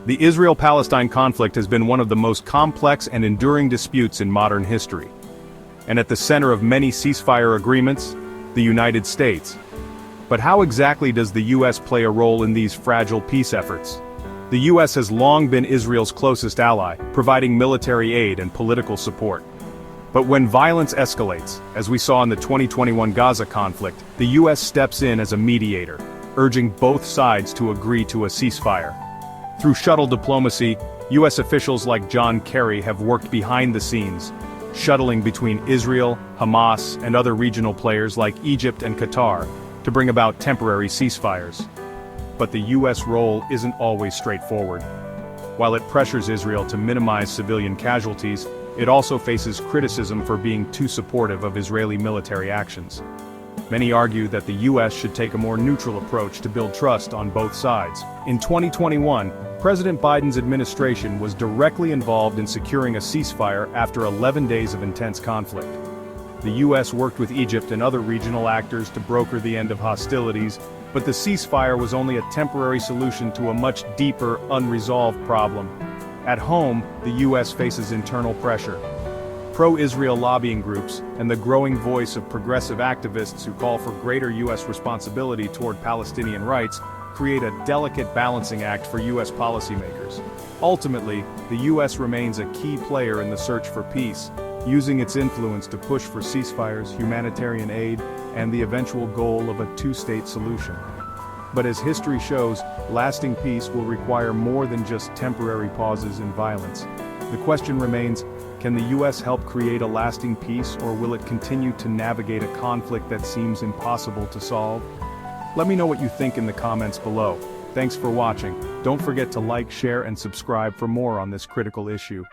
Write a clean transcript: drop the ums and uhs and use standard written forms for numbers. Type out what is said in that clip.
The Israel-Palestine conflict has been one of the most complex and enduring disputes in modern history. And at the center of many ceasefire agreements, the United States. But how exactly does the U.S. play a role in these fragile peace efforts? The U.S. has long been Israel's closest ally, providing military aid and political support. But when violence escalates, as we saw in the 2021 Gaza conflict, the U.S. steps in as a mediator, urging both sides to agree to a ceasefire. Through shuttle diplomacy, U.S. officials like John Kerry have worked behind the scenes, shuttling between Israel, Hamas, and other regional players like Egypt and Qatar, to bring about temporary ceasefires. But the U.S. role isn't always straightforward. While it pressures Israel to minimize civilian casualties, it also faces criticism for being too supportive of Israeli military actions. Many argue that the U.S. should take a more neutral approach to build trust on both sides. In 2021, President Biden's administration was directly involved in securing a ceasefire after 11 days of intense conflict. The U.S. worked with Egypt and other regional actors to broker the end of hostilities, but the ceasefire was only a temporary solution to a much deeper, unresolved problem. At home, the U.S. faces internal pressure. Pro-Israel lobbying groups, and the growing voice of progressive activists who call for greater U.S. responsibility toward Palestinian rights, create a delicate balancing act for U.S. policymakers. Ultimately, the U.S. remains a key player in the search for peace, using its influence to push for ceasefires, humanitarian aid, and the eventual goal of a two-state solution. But as history shows, lasting peace will require more than just temporary pauses in violence. The question remains, can the U.S. help create a lasting peace, or will it continue to navigate a conflict that seems impossible to solve? Let me know what you think in the comments below. Thanks for watching. Don't forget to like, share, and subscribe for more on this critical issue.